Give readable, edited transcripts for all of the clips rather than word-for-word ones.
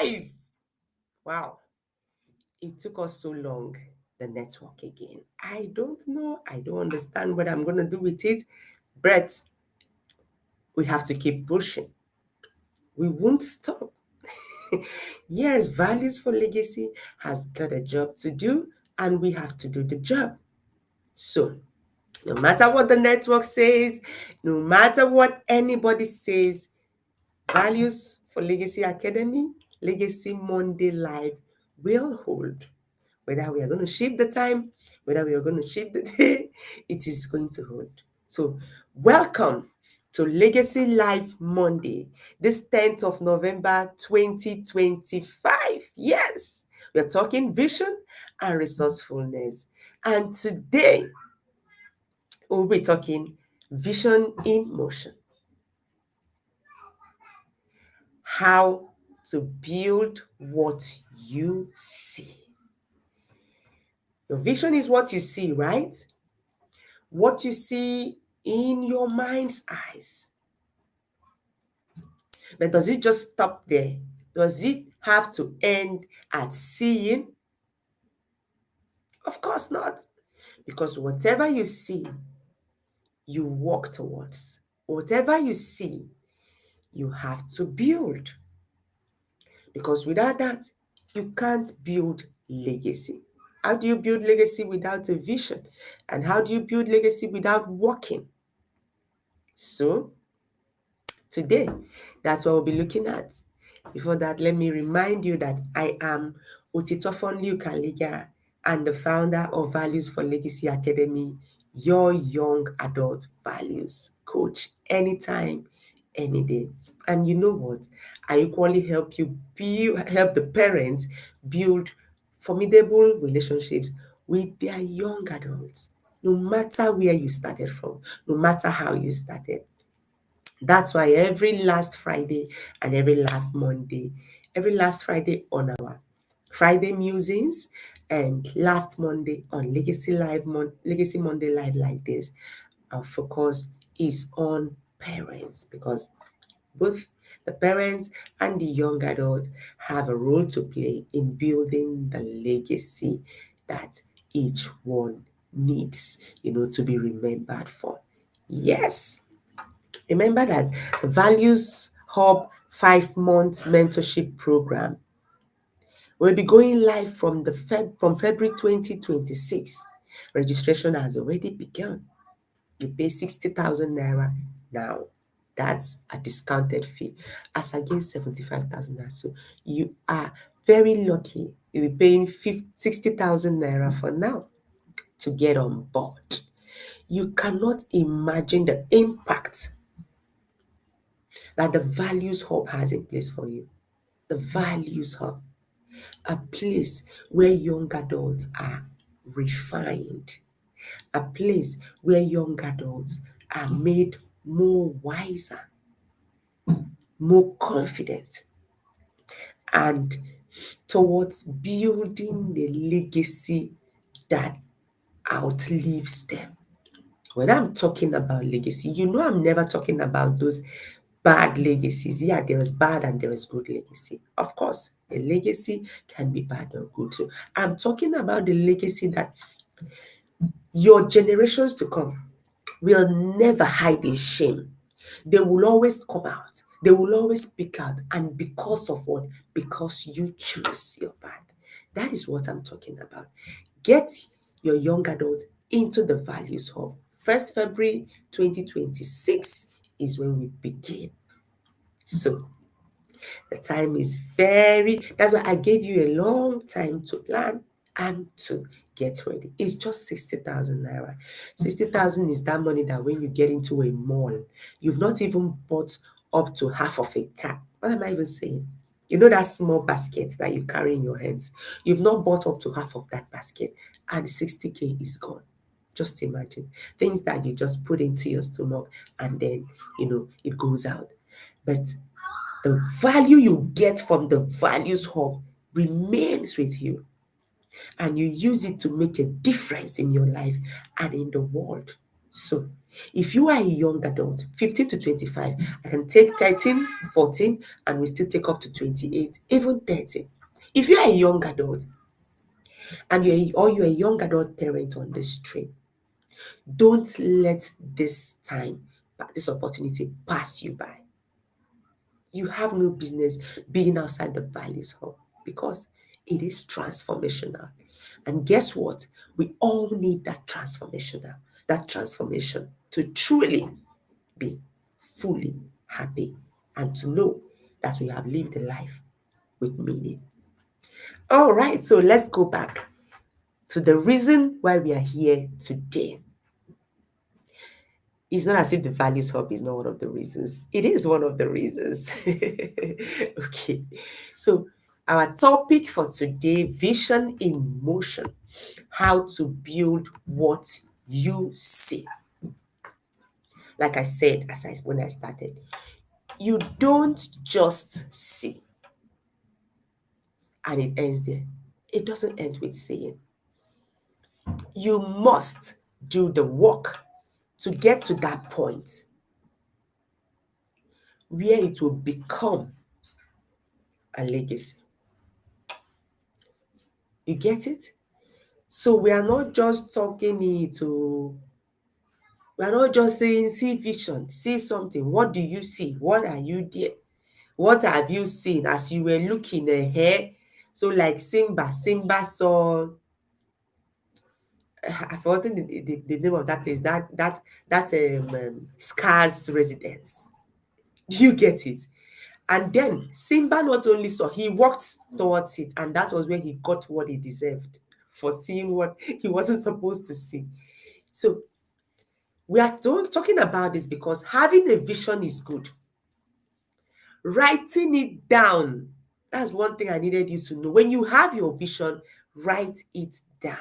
live. Wow, it took us so long, the network again. I don't know. I don't understand what I'm going to do with it. But we have to keep pushing. We won't stop. Yes, Values for Legacy has got a job to do, and we have to do the job. So, no matter what the network says, no matter what anybody says, Values for Legacy Academy, Legacy Monday Live will hold. Whether we are going to shift the time, whether we are going to shift the day, it is going to hold. So, welcome to Legacy Live Monday, this 10th of November 2025. Yes, we are talking vision and resourcefulness. And today, we'll be talking vision in motion. How to build what you see. Your vision is what you see, right? What you see in your mind's eyes. But does it just stop there? Does it have to end at seeing? Of course not. Because whatever you see, you walk towards. Whatever you see, you have to build. Because without that, you can't build legacy. How do you build legacy without a vision? And how do you build legacy without walking? So, today, that's what we'll be looking at. Before that, let me remind you that I am Otitofon Luke-Aliga and the founder of Values for Legacy Academy, your young adult values coach, anytime, any day. And you know what? I equally help the parents build formidable relationships with their young adults, no matter where you started from, no matter how you started. That's why every last Friday and every last Friday on our Friday musings and last Monday on Legacy Monday Live like this, our focus is on parents because both the parents and the young adults have a role to play in building the legacy that each one needs, to be remembered for. Yes. Remember that the Values Hub 5-month mentorship program will be going live from February 2026. Registration has already begun. You pay 60,000 naira now. That's a discounted fee as against 75,000 naira. So you are very lucky. You'll be paying 60,000 naira for now to get on board. You cannot imagine the impact that the Values Hub has in place for you. The Values Hub, a place where young adults are refined, a place where young adults are made more wiser, more confident, and towards building the legacy that outlives them. When I'm talking about legacy, I'm never talking about those bad legacies. Yeah, there is bad and there is good legacy. Of course, a legacy can be bad or good. So I'm talking about the legacy that your generations to come will never hide in shame. They will always come out. They will always speak out. And because of what? Because you choose your path. That is what I'm talking about. Get your young adults into the Values Hub. 1st February 2026 is when we begin. So the time is that's why I gave you a long time to plan and to get ready. It's just 60,000 naira. 60,000 is that money that when you get into a mall, you've not even bought up to half of a car. What am I even saying? You know that small basket that you carry in your hands. You've not bought up to half of that basket and 60K is gone. Just imagine. Things that you just put into your stomach and then, it goes out. But the value you get from the Values Hub remains with you, and you use it to make a difference in your life and in the world. So If you are a young adult, 15 to 25, I can take 13, 14, and we still take up to 28, even 30. If you are a young adult and you're a young adult parent on the street, don't let this time, this opportunity pass you by. You have no business being outside the values hub because it is transformational. And guess what? We all need that transformation to truly be fully happy and to know that we have lived a life with meaning. All right, so let's go back to the reason why we are here today. It's not as if the values hub is not one of the reasons. It is one of the reasons. Okay, so our topic for today, vision in motion, how to build what you see. Like I said, when I started, you don't just see and it ends there. It doesn't end with saying. You must do the work to get to that point where it will become a legacy. You get it? So we are not just talking it to, we are not just saying, see vision, see something. What do you see? What are you there? What have you seen as you were looking ahead? So like Simba saw, I've forgotten the name of that place, Scar's residence. Do you get it? And then Simba not only saw, he walked towards it, and that was where he got what he deserved for seeing what he wasn't supposed to see. So we are talking about this because having a vision is good. Writing it down, that's one thing I needed you to know. When you have your vision, write it down.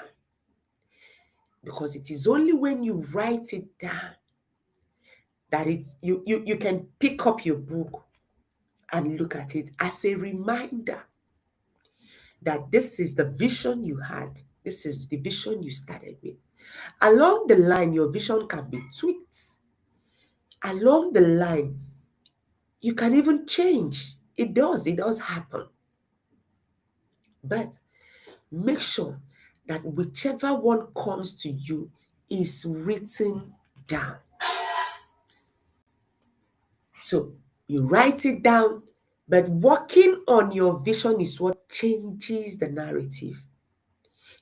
Because it is only when you write it down that you can pick up your book and look at it as a reminder that this is the vision you had. This is the vision you started with. Along the line, your vision can be tweaked. Along the line, you can even change. It does happen. But make sure that whichever one comes to you is written down. So you write it down, but working on your vision is what changes the narrative.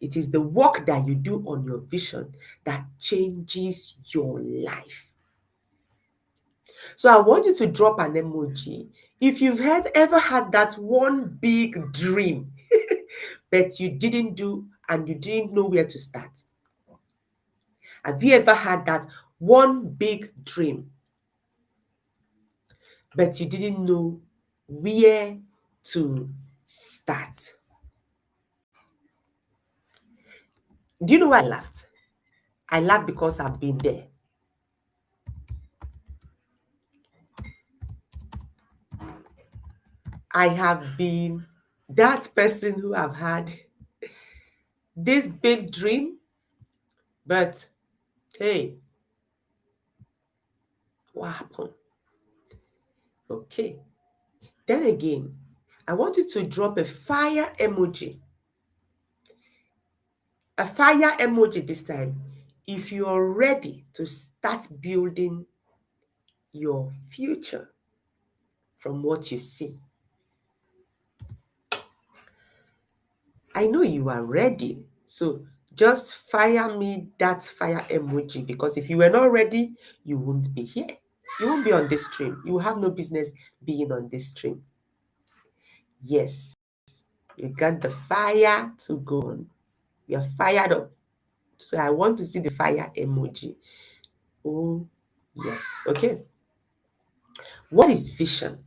It is the work that you do on your vision that changes your life. So I want you to drop an emoji if you've ever had that one big dream but you didn't do and you didn't know where to start. Have you ever had that one big dream but you didn't know where to start? Do you know why I laughed? I laughed because I've been there. I have been that person who have had this big dream, but hey, what happened? Okay. Then again, I want you to drop a fire emoji. A fire emoji this time if you're ready to start building your future from what you see. I know you are ready. So just fire me that fire emoji, because if you were not ready, you won't be here. You won't be on this stream. You have no business being on this stream. Yes, you got the fire to go on. You're fired up. So I want to see the fire emoji. Oh, yes. Okay. What is vision?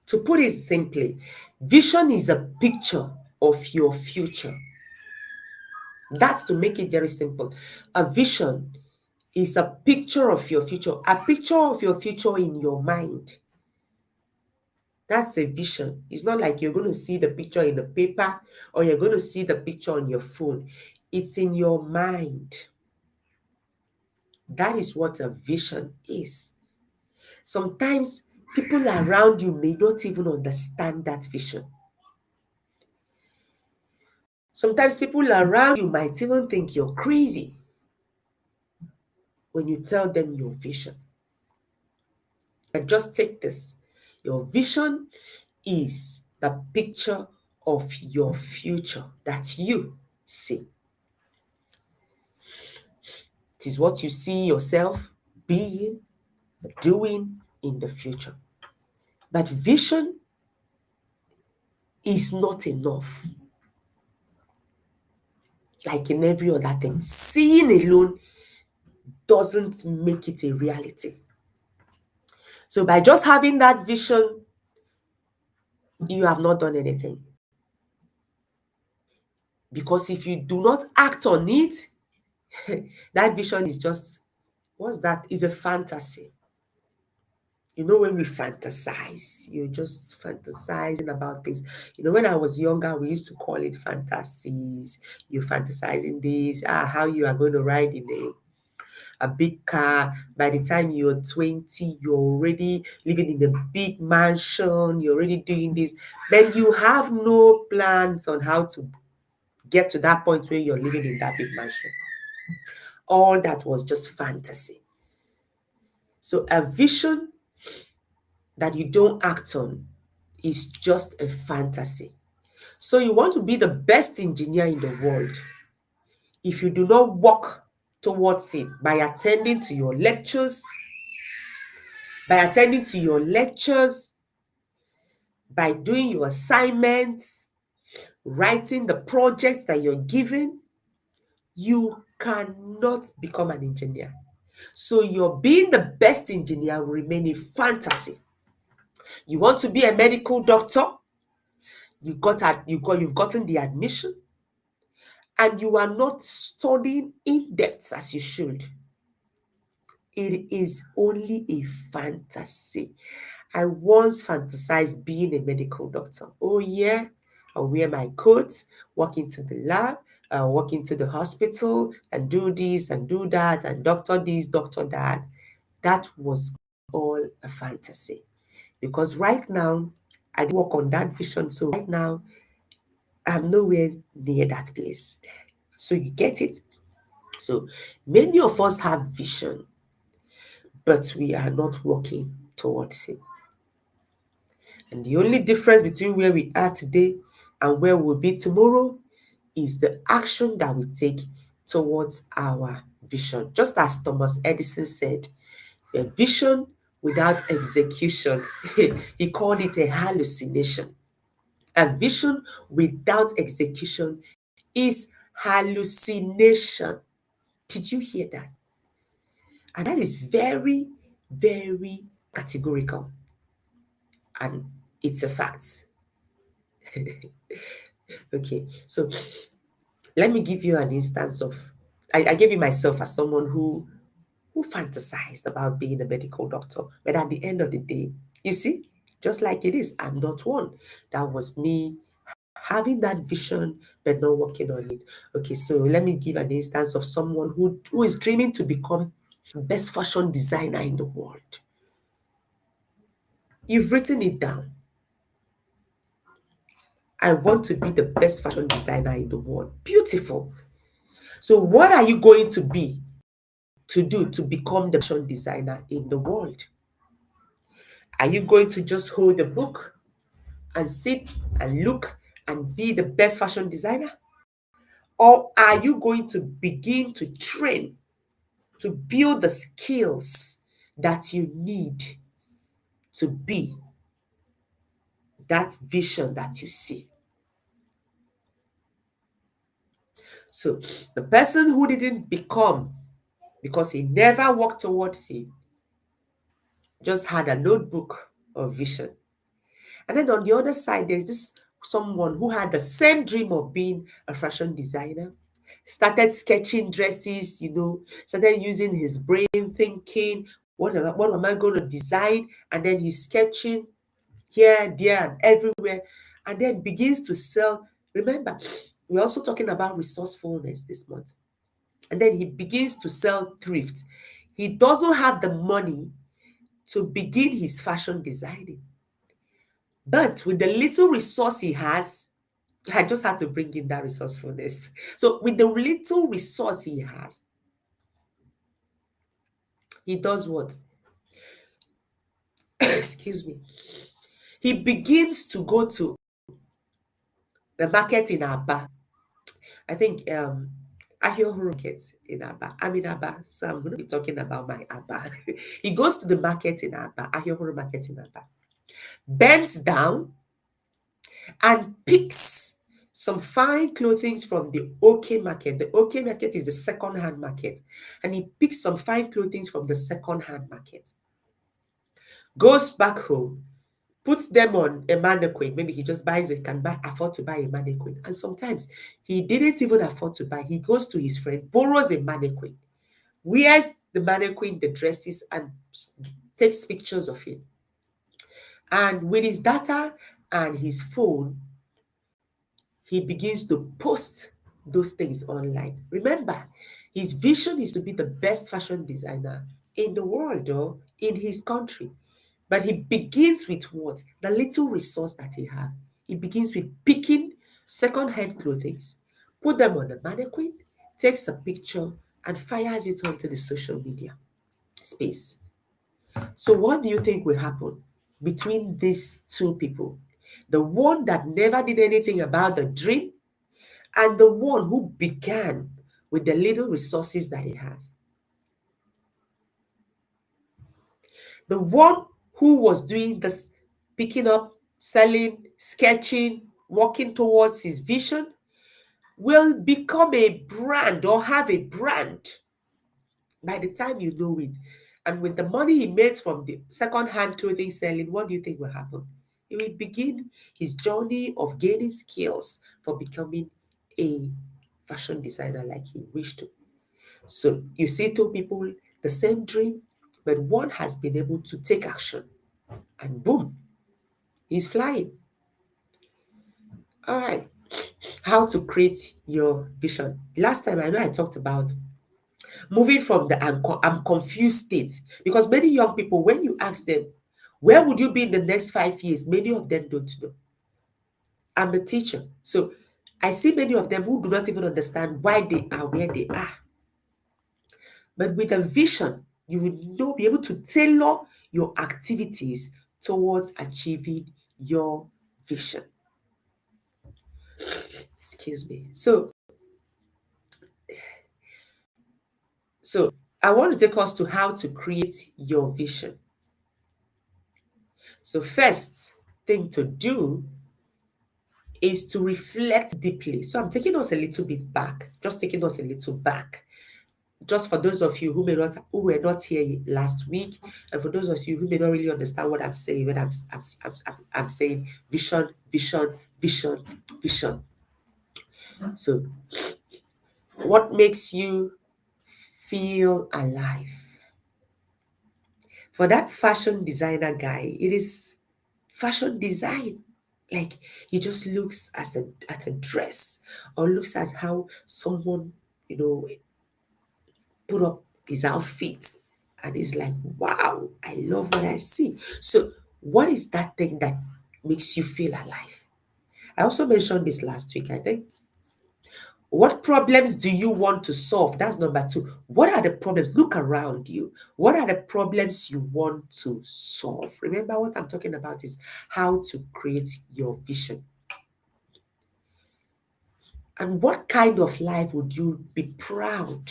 To put it simply, vision is a picture of your future. That's to make it very simple. A vision is a picture of your future, a picture of your future in your mind. That's a vision. It's not like you're going to see the picture in the paper or you're going to see the picture on your phone. It's in your mind. That is what a vision is. Sometimes people around you may not even understand that vision. Sometimes people around you might even think you're crazy when you tell them your vision. But just take this. Your vision is the picture of your future that you see. It is what you see yourself being, doing in the future. But vision is not enough. Like in every other thing, seeing alone doesn't make it a reality. So by just having that vision, you have not done anything. Because if you do not act on it, that vision is just, what's that? Is a fantasy. You know, when we fantasize, you're just fantasizing about things. You know, when I was younger, we used to call it fantasies. You're fantasizing this, how you are going to ride in a big car. By the time you're 20, you're already living in a big mansion. You're already doing this. But you have no plans on how to get to that point where you're living in that big mansion. All that was just fantasy. So a vision that you don't act on is just a fantasy. So you want to be the best engineer in the world. If you do not work towards it by attending to your lectures, by doing your assignments, writing the projects that you're given, you cannot become an engineer. So your being the best engineer will remain a fantasy. You want to be a medical doctor, you've gotten the admission, and you are not studying in depth as you should. It is only a fantasy. I once fantasized being a medical doctor. Oh yeah, I'll wear my coat, walk into the lab, walk into the hospital and do this and do that and doctor this, doctor that. That was all a fantasy. Because right now, I work on that vision. So right now, I'm nowhere near that place. So you get it? So many of us have vision, but we are not working towards it. And the only difference between where we are today and where we'll be tomorrow is the action that we take towards our vision. Just as Thomas Edison said, a vision without execution, he called it a hallucination. A vision without execution is hallucination. Did you hear that? And that is very, very categorical. And it's a fact. Okay, so let me give you an instance of, I gave you myself as someone who fantasized about being a medical doctor. But at the end of the day, you see, just like it is, I'm not one. That was me having that vision but not working on it. Okay, so let me give an instance of someone who is dreaming to become best fashion designer in the world. You've written it down. I want to be the best fashion designer in the world. Beautiful. So what are you going to do to become the fashion designer in the world? Are you going to just hold the book and sit and look and be the best fashion designer? Or are you going to begin to train to build the skills that you need to be that vision that you see? So the person who didn't become because he never worked towards it just had a notebook of vision. And then on the other side, there's this someone who had the same dream of being a fashion designer, started sketching dresses, started using his brain, thinking, what am I going to design? And then he's sketching here, there, and everywhere, and then begins to sell. Remember, we're also talking about resourcefulness this month. And then he begins to sell thrift. He doesn't have the money to begin his fashion designing. But with the little resource he has, I just had to bring in that resourcefulness. So with the little resource he has, he does what? Excuse me. He begins to go to the market in Aba. I think Ahiohoro market in Aba. I'm in Aba, so I'm going to be talking about my Aba. He goes to the market in Aba, Ahiohoro market in Aba, bends down and picks some fine clothing from the OK market. The OK market is the second-hand market. And he picks some fine clothing from the second-hand market, goes back home, puts them on a mannequin. Maybe he just buys it, afford to buy a mannequin. And sometimes he didn't even afford to buy. He goes to his friend, borrows a mannequin, wears the mannequin, the dresses, and takes pictures of it. And with his data and his phone, he begins to post those things online. Remember, his vision is to be the best fashion designer in the world or in his country. But he begins with what? The little resource that he has. He begins with picking second-hand clothing, put them on a mannequin, takes a picture, and fires it onto the social media space. So what do you think will happen between these two people? The one that never did anything about the dream and the one who began with the little resources that he has. The one who was doing this, picking up, selling, sketching, working towards his vision, will become a brand or have a brand by the time you know it. And with the money he made from the second-hand clothing selling, what do you think will happen? He will begin his journey of gaining skills for becoming a fashion designer like he wished to. So you see two people, the same dream, but one has been able to take action and boom, he's flying. All right. How to create your vision. Last time I know I talked about moving from the I'm confused state, because many young people, when you ask them, where would you be in the next 5 years? Many of them don't know. I'm a teacher. So I see many of them who do not even understand why they are where they are. But with a vision, you will be able to tailor your activities towards achieving your vision. Excuse me. So I want to take us to how to create your vision. So first thing to do is to reflect deeply. So I'm taking us a little bit back, just taking us a little back. Just for those of you who were not here last week, and for those of you who may not really understand what I'm saying when I'm saying vision, vision, vision, vision. So, what makes you feel alive? For that fashion designer guy, it is fashion design. Like he just looks at a dress or looks at how someone, put up his outfit and he's like, wow, I love what I see. So what is that thing that makes you feel alive? I also mentioned this last week, I think. What problems do you want to solve? That's number two. What are the problems? Look around you. What are the problems you want to solve? Remember, what I'm talking about is how to create your vision. And what kind of life would you be proud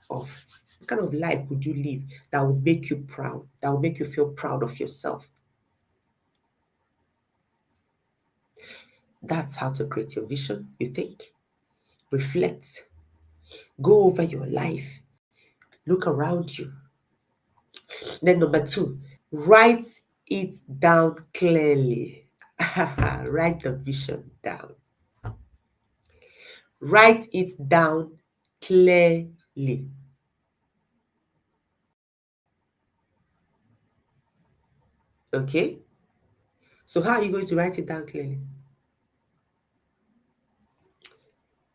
of? What kind of life would you live that would make you proud, that would make you feel proud of yourself? That's how to create your vision. You think, reflect, go over your life, look around you. Then number two, write it down clearly. Write the vision down. Write it down clearly. Okay? So how are you going to write it down clearly?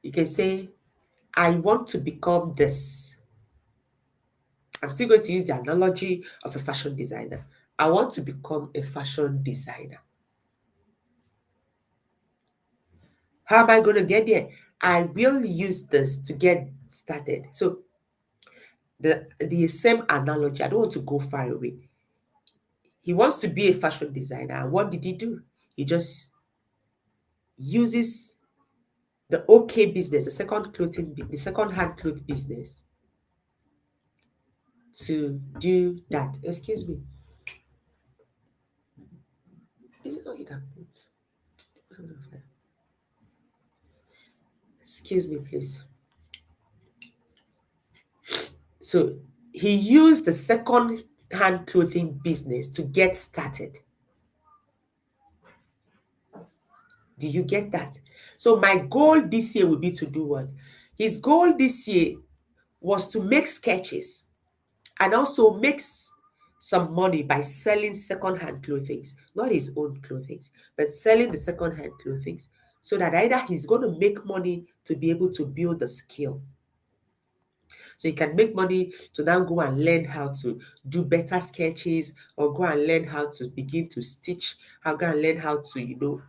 You can say, I want to become this. I'm still going to use the analogy of a fashion designer. I want to become a fashion designer. How am I going to get there? I will use this to get started. So the same analogy, I don't want to go far away. He wants to be a fashion designer. And what did he do? He just uses the OK business, the second hand clothes business to do that. Excuse me. Is it not that? Excuse me, please. So he used the second hand clothing business to get started. Do you get that? So my goal this year will be to do what? His goal this year was to make sketches and also makes some money by selling second-hand clothing, not his own clothing, but selling the second-hand clothing, so that either he's going to make money to be able to build the skill. So you can make money to now go and learn how to do better sketches, or go and learn how to begin to stitch, or go and learn how to,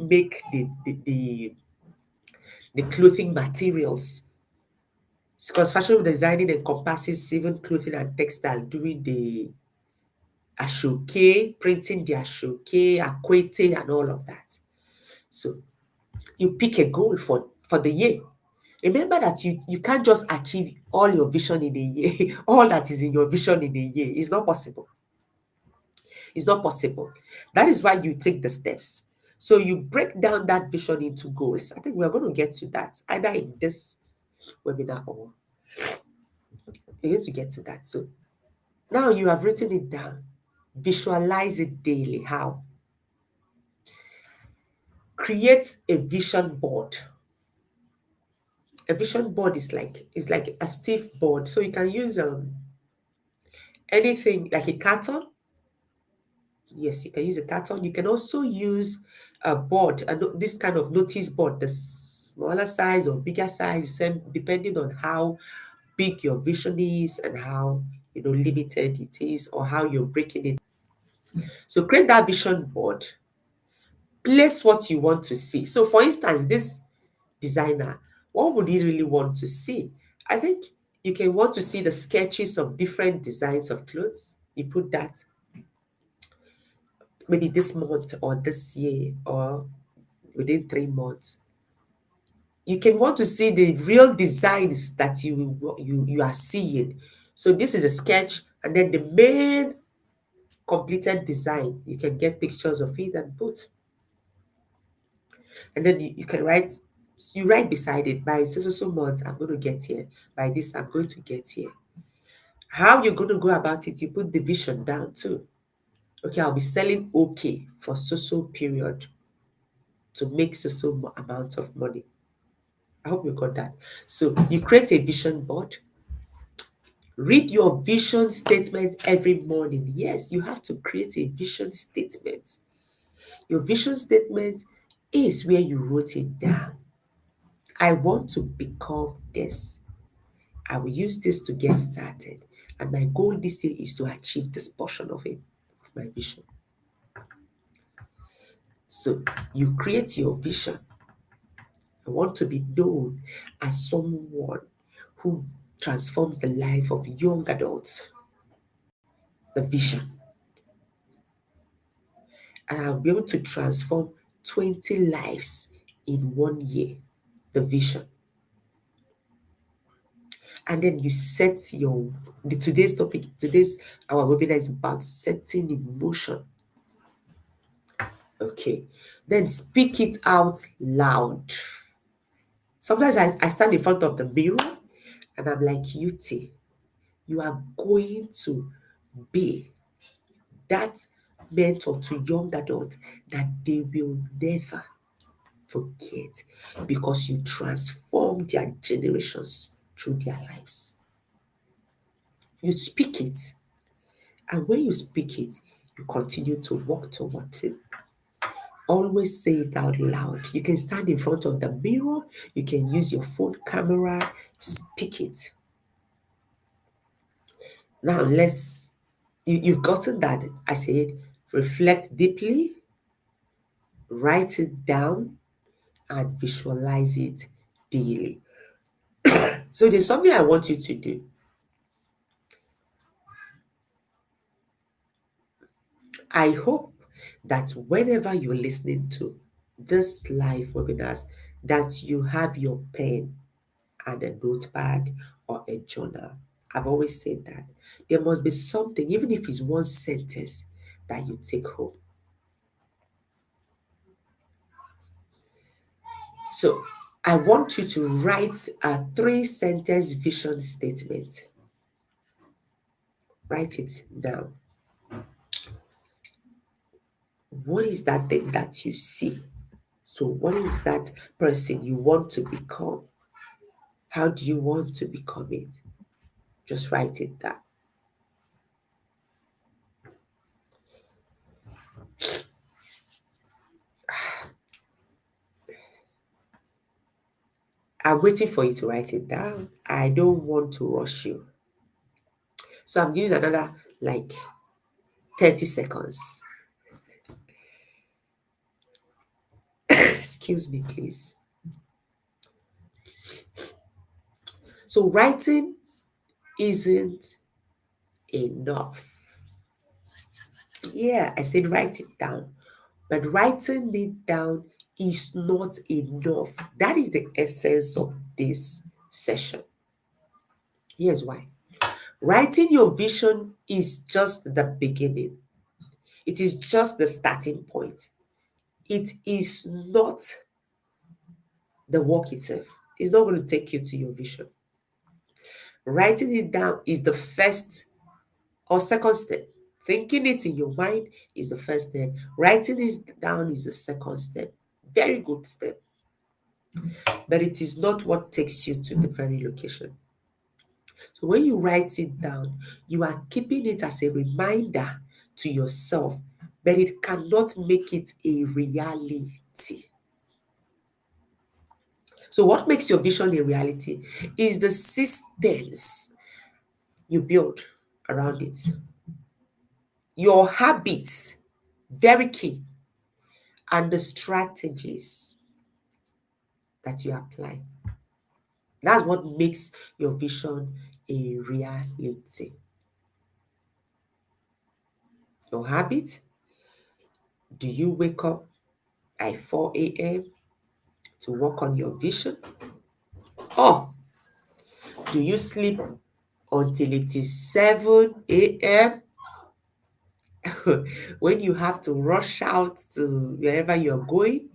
make the clothing materials. Because fashion designing encompasses even clothing and textile, doing the ashoke, printing the ashoke, akwete, and all of that. So you pick a goal for the year. Remember that you can't just achieve all your vision in a year, all that is in your vision in a year. It's not possible. It's not possible. That is why you take the steps. So you break down that vision into goals. I think we're going to get to that either in this webinar or you're going to get to that. So now you have written it down. Visualize it daily. How? Create a vision board. A vision board is like a stiff board. So you can use anything like a carton. Yes, you can use a carton. You can also use a board, this kind of notice board, the smaller size or bigger size, depending on how big your vision is and how limited it is, or how you're breaking it. So create that vision board. Place what you want to see. So for instance, this designer, what would he really want to see? I think you can want to see the sketches of different designs of clothes. You put that maybe this month or this year or within 3 months. You can want to see the real designs that you are seeing. So this is a sketch, and then the main completed design, you can get pictures of it and put. And then you can write, you write beside it, by so months, I'm going to get here. By this, I'm going to get here. How you're going to go about it, you put the vision down too. Okay, I'll be selling okay for so period to make so amount of money. I hope you got that. So you create a vision board. Read your vision statement every morning. Yes, you have to create a vision statement. Your vision statement is where you wrote it down. I want to become this. I will use this to get started. And my goal this year is to achieve this portion of it, of my vision. So you create your vision. I want to be known as someone who transforms the life of young adults. The vision. And I'll be able to transform 20 lives in 1 year. The vision. And then you set today's our webinar is about setting in motion. Okay. Then speak it out loud. Sometimes I stand in front of the mirror and I'm like, Yuti, you are going to be that mentor to young adults that they will never forget, because you transform their generations through their lives. You speak it. And when you speak it, you continue to walk towards it. Always say it out loud. You can stand in front of the mirror. You can use your phone camera. Speak it. Now you've gotten that. I said, reflect deeply, write it down, and visualize it daily. So there's something I want you to do. I hope that whenever you're listening to this live webinars, that you have your pen and a notepad or a journal. I've always said that there must be something, even if it's one sentence, that you take home. So I want you to write a 3-sentence vision statement. Write it down. What is that thing that you see? So, what is that person you want to become? How do you want to become it? Just write it down. I'm waiting for you to write it down. I don't want to rush you. So, I'm giving another like 30 seconds. Excuse me, please. So, writing isn't enough. Yeah, I said write it down. But writing it down is not enough. That is the essence of this session. Here's why. Writing your vision is just the beginning. It is just the starting point. It is not the work itself. It's not going to take you to your vision. Writing it down is the first or second step. Thinking it in your mind is the first step. Writing it down is the second step. Very good step. But it is not what takes you to the very location. So when you write it down, you are keeping it as a reminder to yourself, but it cannot make it a reality. So what makes your vision a reality is the systems you build around it. Your habits, very key, and the strategies that you apply. That's what makes your vision a reality. Your habit, do you wake up at 4 a.m. to work on your vision? Or do you sleep until it is 7 a.m. when you have to rush out to wherever you're going?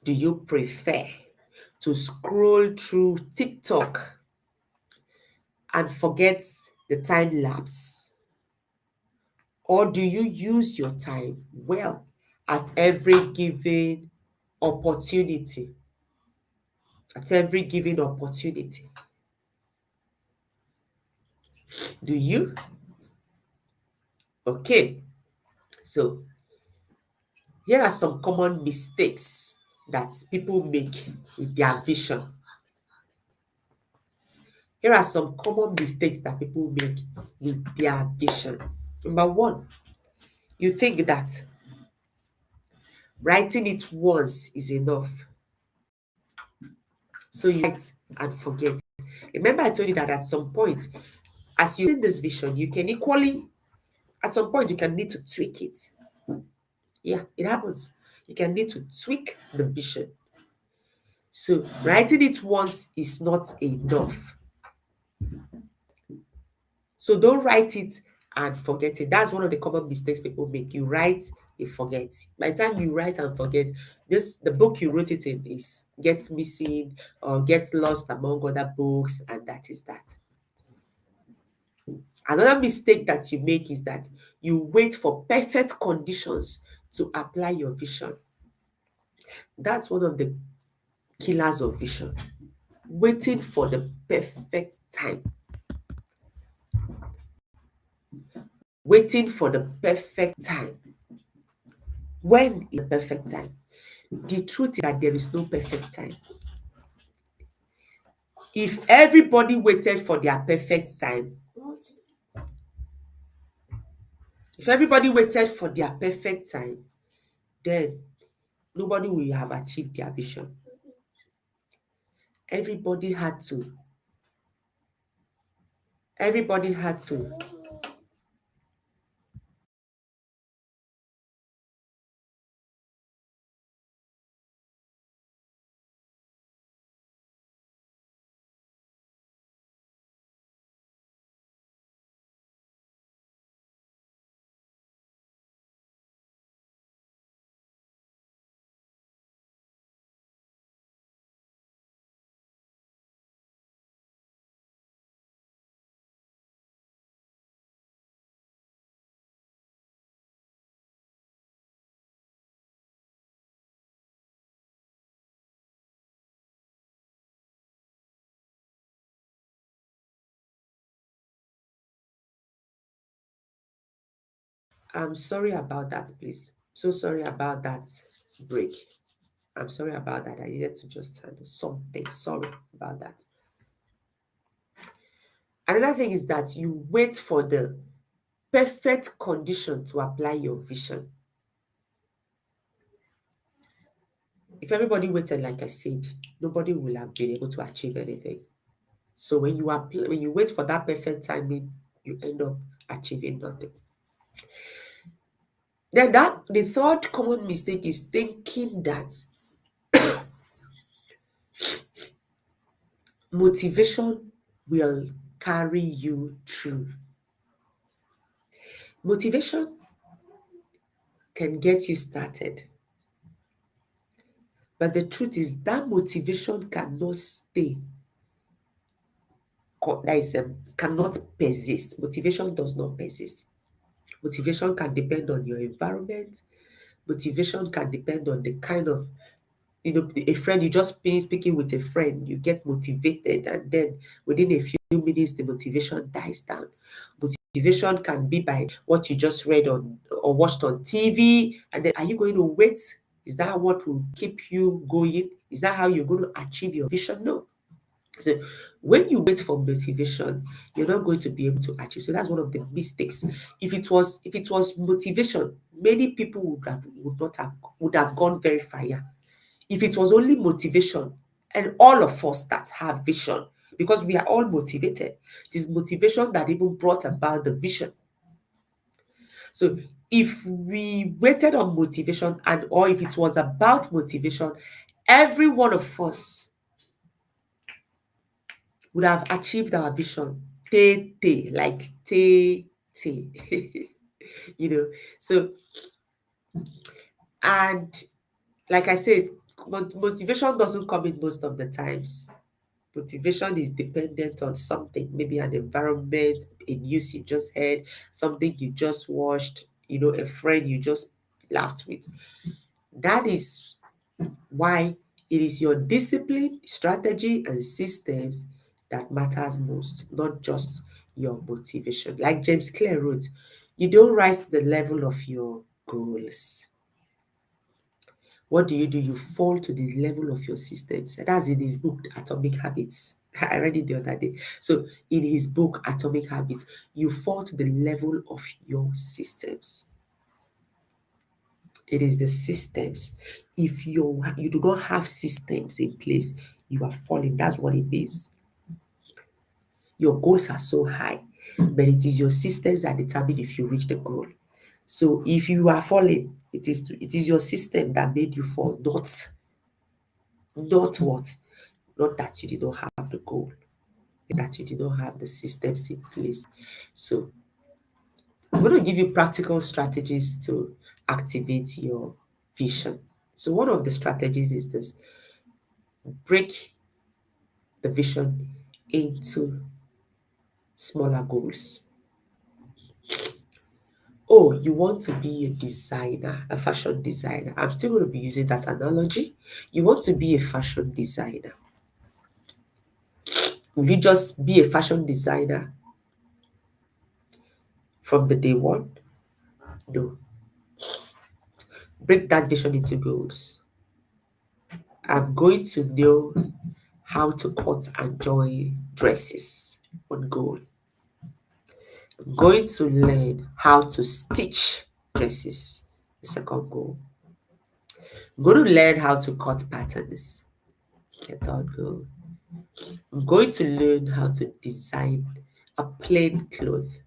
Do you prefer to scroll through TikTok and forget the time lapse? Or do you use your time well at every given opportunity? At every given opportunity. Do you? Okay. So here are some common mistakes that people make with their vision. Here are some common mistakes that people make with their vision. Number one, you think that writing it once is enough. So you write and forget. Remember, I told you that at some point, as you see this vision, you can equally, at some point, you can need to tweak it. Yeah, it happens. You can need to tweak the vision. So writing it once is not enough. So don't write it and forget it. That's one of the common mistakes people make. You write, you forget. By the time you write and forget, the book you wrote it in is gets missing or gets lost among other books, and that is that. Another mistake that you make is that you wait for perfect conditions to apply your vision. That's one of the killers of vision. Waiting for the perfect time. Waiting for the perfect time. When is the perfect time? The truth is that there is no perfect time. If everybody waited for their perfect time, then nobody will have achieved their vision. Everybody had to. I'm sorry about that, please. So sorry about that break. I'm sorry about that. I needed to just handle something. Sorry about that. Another thing is that you wait for the perfect condition to apply your vision. If everybody waited, like I said, nobody will have been able to achieve anything. So when you wait for that perfect timing, you end up achieving nothing. Then the third common mistake is thinking that motivation will carry you through. Motivation can get you started, but the truth is that motivation cannot stay. Cannot persist. Motivation does not persist. Motivation can depend on your environment. Motivation can depend on the kind of, a friend, you just finish speaking with a friend, you get motivated, and then within a few minutes, the motivation dies down. Motivation can be by what you just read on or watched on TV, and then are you going to wait? Is that what will keep you going? Is that how you're going to achieve your vision? No. So when you wait for motivation, you're not going to be able to achieve. So that's one of the mistakes. If it was motivation, many people would have gone very far. If it was only motivation, and all of us that have vision, because we are all motivated, it is motivation that even brought about the vision. So if we waited on motivation, or if it was about motivation, every one of us would have achieved our vision. Like So, and like I said, motivation doesn't come in most of the times. Motivation is dependent on something, maybe an environment, a news you just heard, something you just watched, a friend you just laughed with. That is why it is your discipline, strategy, and systems that matters most, not just your motivation. Like James Clear wrote, you don't rise to the level of your goals. What do? You fall to the level of your systems. That's in his book, Atomic Habits. I read it the other day. So in his book, Atomic Habits, you fall to the level of your systems. It is the systems. If you do not have systems in place, you are falling. That's what it means. Your goals are so high, but it is your systems that determine if you reach the goal. So if you are falling, it is your system that made you fall, not what? Not that you did not have the goal, that you did not have the systems in place. So I'm going to give you practical strategies to activate your vision. So one of the strategies is this: break the vision into smaller goals. Oh, you want to be a designer, a fashion designer. I'm still going to be using that analogy. You want to be a fashion designer. Will you just be a fashion designer from the day one? No. Break that vision into goals. I'm going to know how to cut and join dresses. One goal. I'm going to learn how to stitch dresses. The second goal. I'm going to learn how to cut patterns. The third goal. I'm going to learn how to design a plain cloth.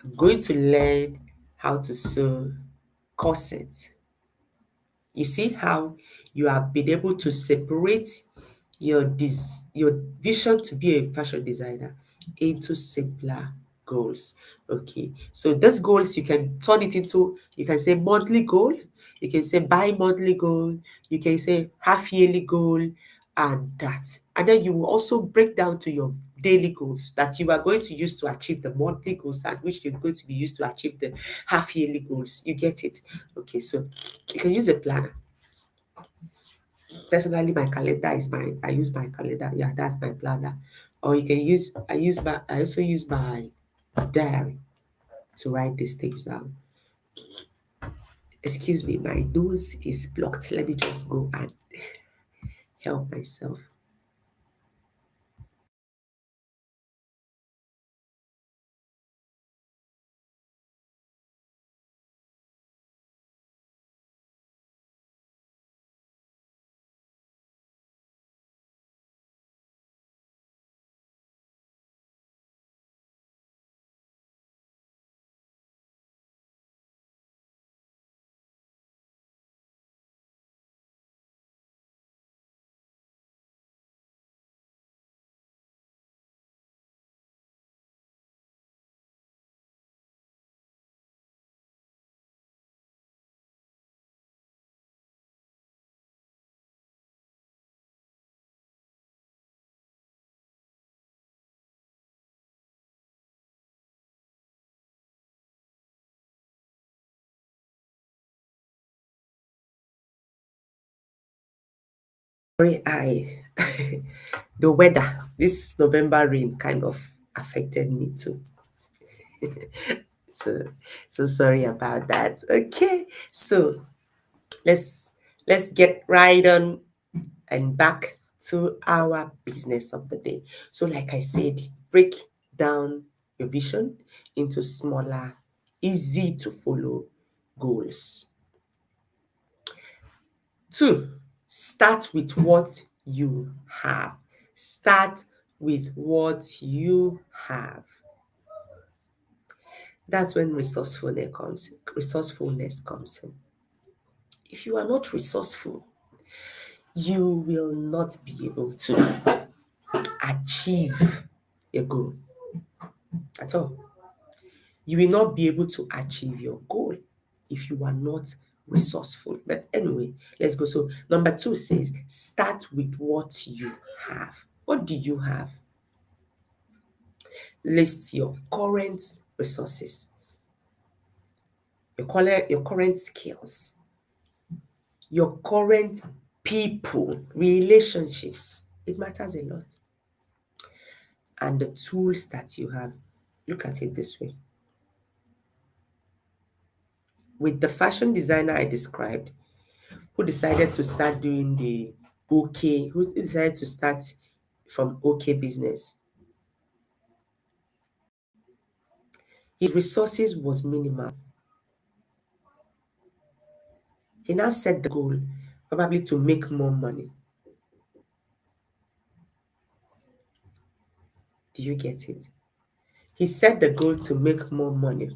I'm going to learn how to sew corsets. You see how you have been able to separate your vision to be a fashion designer into simpler goals. Okay, so those goals you can turn it into, you can say monthly goal, you can say bi-monthly goal, you can say half yearly goal, and then you will also break down to your daily goals that you are going to use to achieve the monthly goals, and which you're going to be used to achieve the half yearly goals. You get it? Okay, so you can use a planner. Personally, my calendar is mine. I use my calendar. Yeah, that's my planner. Or you can use, I also use my diary to write these things down. Excuse me, my nose is blocked. Let me just go and help myself. Sorry, I the weather, this November rain kind of affected me too. So so sorry about that. Okay, so let's let's get right on and back to our business of the day. So, like I said, break down your vision into smaller, easy to follow goals. Two, start with what you have. Start with what you have. That's when resourcefulness comes in. If you are not resourceful, you will not be able to achieve your goal at all. You will not be able to achieve your goal if you are not resourceful. But anyway, let's go. So, number two says, start with what you have. What do you have? List your current resources, your current skills, your current people, relationships. It matters a lot. And the tools that you have. Look at it this way. With the fashion designer I described, who decided to start doing the okay, who decided to start from okay business. His resources was minimal. He now set the goal probably to make more money. Do you get it? He set the goal to make more money.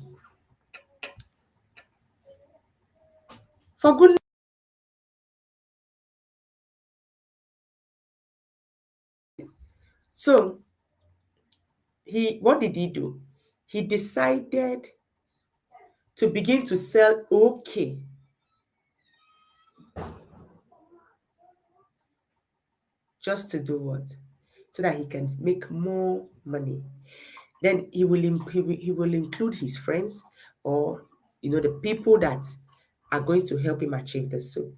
For goodness, so he what did he do? He decided to begin to sell okay, just to do what? So that he can make more money. Then he will include his friends, or the people that are going to help him achieve this. So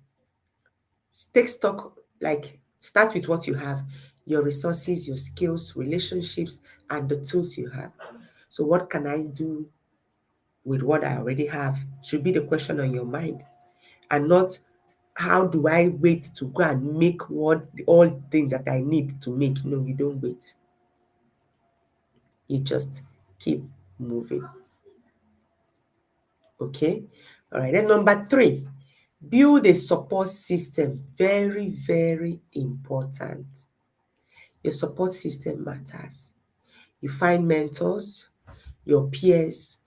take stock, like start with what you have, your resources, your skills, relationships, and the tools you have. So what can I do with what I already have should be the question on your mind, and not how do I wait to go and make what all things that I need to make? No, you don't wait. You just keep moving. Okay. All right. Then number 3, build a support system. Very, very important. Your support system matters. You find mentors, your peers,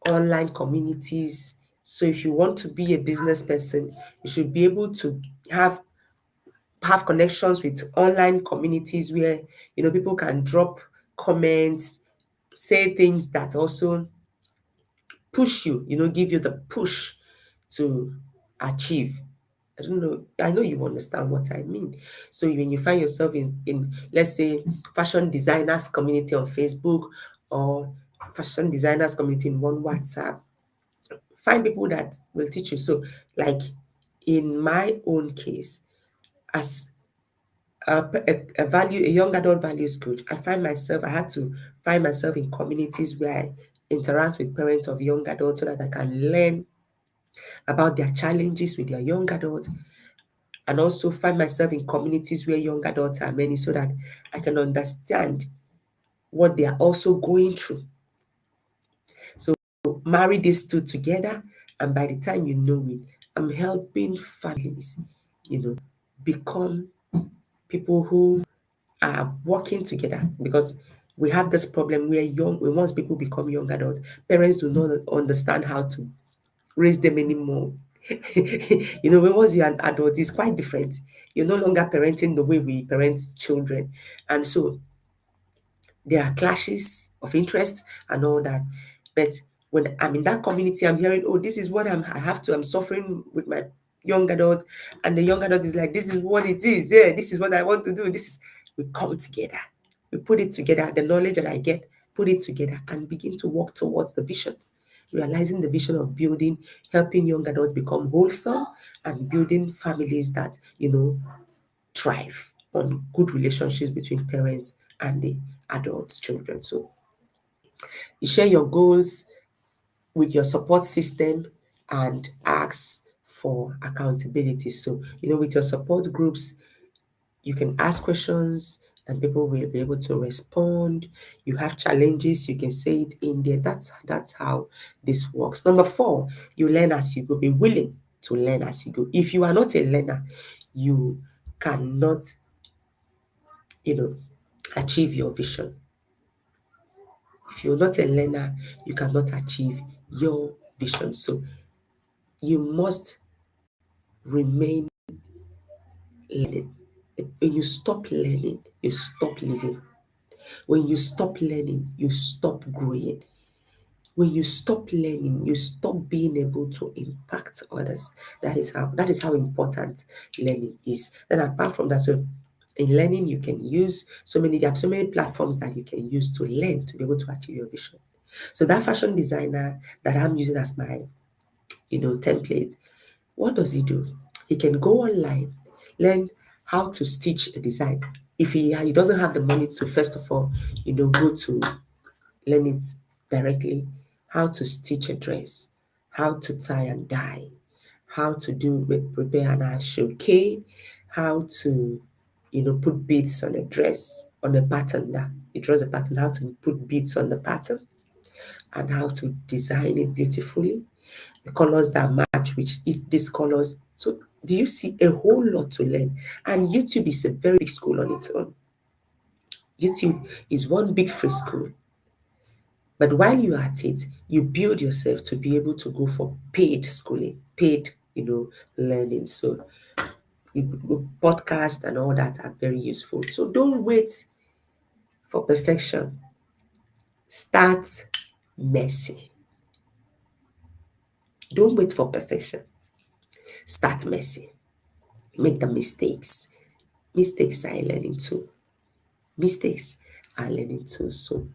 online communities. So if you want to be a business person, you should be able to have connections with online communities where people can drop comments, say things that also push you, give you the push to achieve. I don't know. I know you understand what I mean. So when you find yourself in let's say fashion designers community on Facebook, or fashion designers community in one WhatsApp, find people that will teach you. So like in my own case, as a young adult values coach, I had to find myself in communities where I interact with parents of young adults so that I can learn about their challenges with their young adults, and also find myself in communities where young adults are many so that I can understand what they are also going through. So marry these two together, and by the time you know it, I'm helping families, become people who are working together, because we have this problem where once people become young adults, parents do not understand how to raise them anymore. When once you're an adult, it's quite different. You're no longer parenting the way we parent children. And so there are clashes of interest and all that. But when I'm in that community, I'm hearing, oh, this is what I'm suffering with my young adult. And the young adult is like, this is what it is. Yeah, this is what I want to do. We come together. We put it together. The knowledge that I get, put it together and begin to work towards the vision. Realizing the vision of building, helping young adults become wholesome, and building families that, thrive on good relationships between parents and the adults, children. So you share your goals with your support system and ask for accountability. So, with your support groups, you can ask questions and people will be able to respond. You have challenges, you can say it in there. That's how this works. Number 4, you learn as you go. Be willing to learn as you go. If you are not a learner, you cannot, achieve your vision. If you're not a learner, you cannot achieve your vision. So you must remain learning. When you stop learning, you stop living. When you stop learning, you stop growing. When you stop learning, you stop being able to impact others. That is how important learning is. Then apart from that, so in learning, you can use there are so many platforms that you can use to learn to be able to achieve your vision. So that fashion designer that I'm using as my, template, what does he do? He can go online, learn how to stitch a design. If he doesn't have the money to, first of all, go to learn it directly, how to stitch a dress, how to tie and dye, how to prepare an ashoke, how to, put beads on a dress, on a pattern that he draws a pattern, how to put beads on the pattern, and how to design it beautifully, the colors that match with these colors. So do you see a whole lot to learn? And YouTube is a very big school on its own. YouTube is one big free school. But while you're at it, you build yourself to be able to go for paid schooling, paid, learning. So podcasts and all that are very useful. So don't wait for perfection. Start messy. Don't wait for perfection. Start messy. Make the mistakes. Mistakes are learning too. Mistakes are learning too. So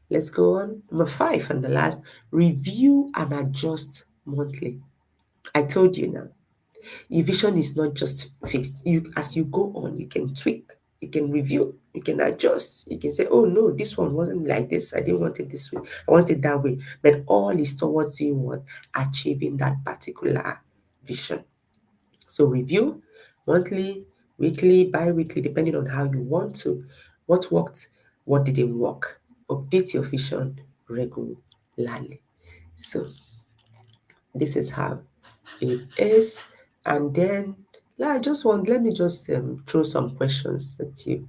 let's go on. Number 5 and the last, review and adjust monthly. I told you now. Your vision is not just fixed. As you go on, you can tweak, you can review, you can adjust. You can say, oh no, this one wasn't like this. I didn't want it this way. I want it that way. But all is towards you achieving that particular vision. So review monthly, weekly, bi-weekly, depending on how you want to. What worked, what didn't work. Update your vision regularly. So this is how it is. And then let me just throw some questions at you.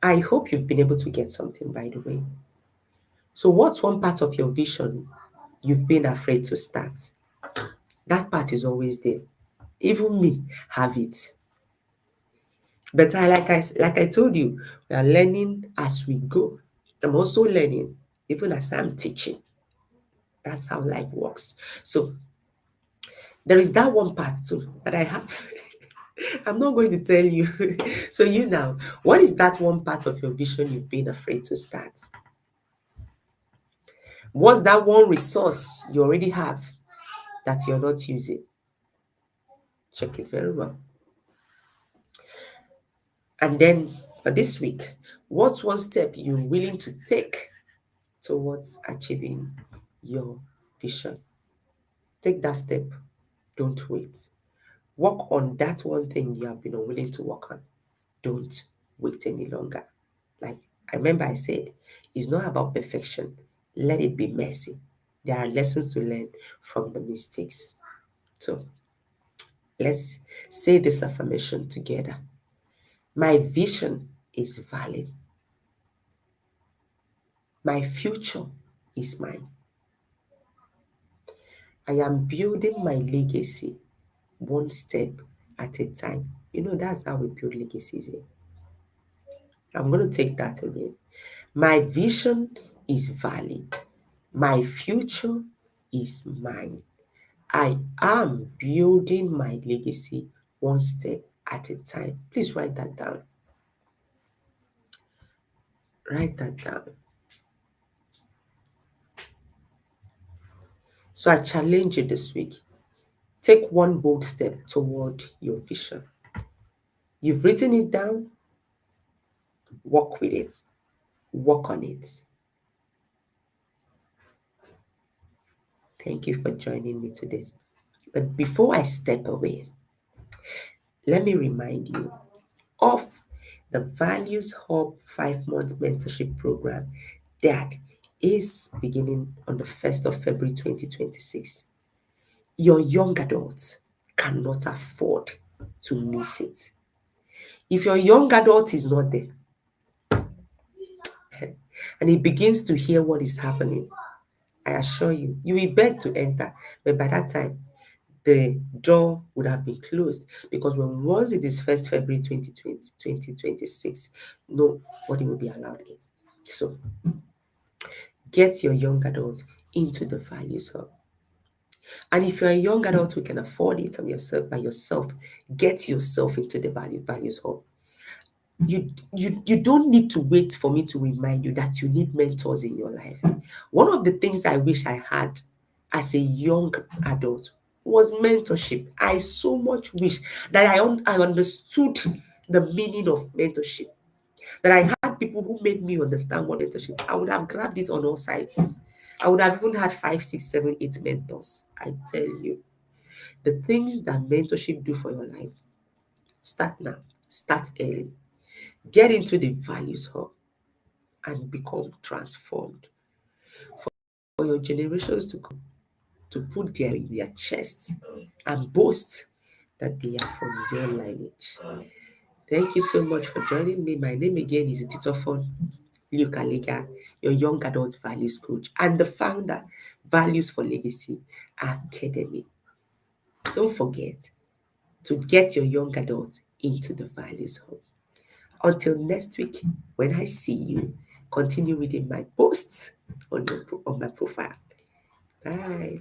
I hope you've been able to get something, by the way. So what's one part of your vision you've been afraid to start? That part is always there. Even me have it. But like I told you, we are learning as we go. I'm also learning, even as I'm teaching. That's how life works. So there is that one part too that I have. I'm not going to tell you. So you now, what is that one part of your vision you've been afraid to start? What's that one resource you already have that you're not using? Check it very well. And then for this week, what's one step you're willing to take towards achieving your vision? Take that step. Don't wait. Work on that one thing you have been unwilling to work on. Don't wait any longer. Like I remember I said, it's not about perfection. Let it be messy. There are lessons to learn from the mistakes. So let's say this affirmation together. My vision is valid. My future is mine. I am building my legacy one step at a time. That's how we build legacies here. I'm going to take that again. My vision is valid. My future is mine. I am building my legacy one step at a time. Please write that down. Write that down. So I challenge you this week. Take one bold step toward your vision. You've written it down, work with it, work on it. Thank you for joining me today. But before I step away, let me remind you of the Values Hub 5-month mentorship program that is beginning on the 1st of February 2026. Your young adults cannot afford to miss it. If your young adult is not there and he begins to hear what is happening, I assure you, you will beg to enter, but by that time, the door would have been closed because once it is 1st February 2026, nobody will be allowed in. So get your young adult into the Values Hub. And if you're a young adult who can afford it by yourself, get yourself into the Values Hub. You don't need to wait for me to remind you that you need mentors in your life. One of the things I wish I had as a young adult was mentorship. I so much wish that I understood the meaning of mentorship, that I had people who made me understand what mentorship. I would have grabbed it on all sides. I would have even had 5, 6, 7, 8 mentors. I tell you, the things that mentorship do for your life, start now, start early. Get into the Values Hub and become transformed. For your generations to come, to put in their chests and boast that they are from your lineage. Thank you so much for joining me. My name again is Utitofon Luke-Aliga, your young adult values coach and the founder, Values for Legacy Academy. Don't forget to get your young adults into the Values Hub. Until next week, when I see you, continue reading my posts on my profile. Bye.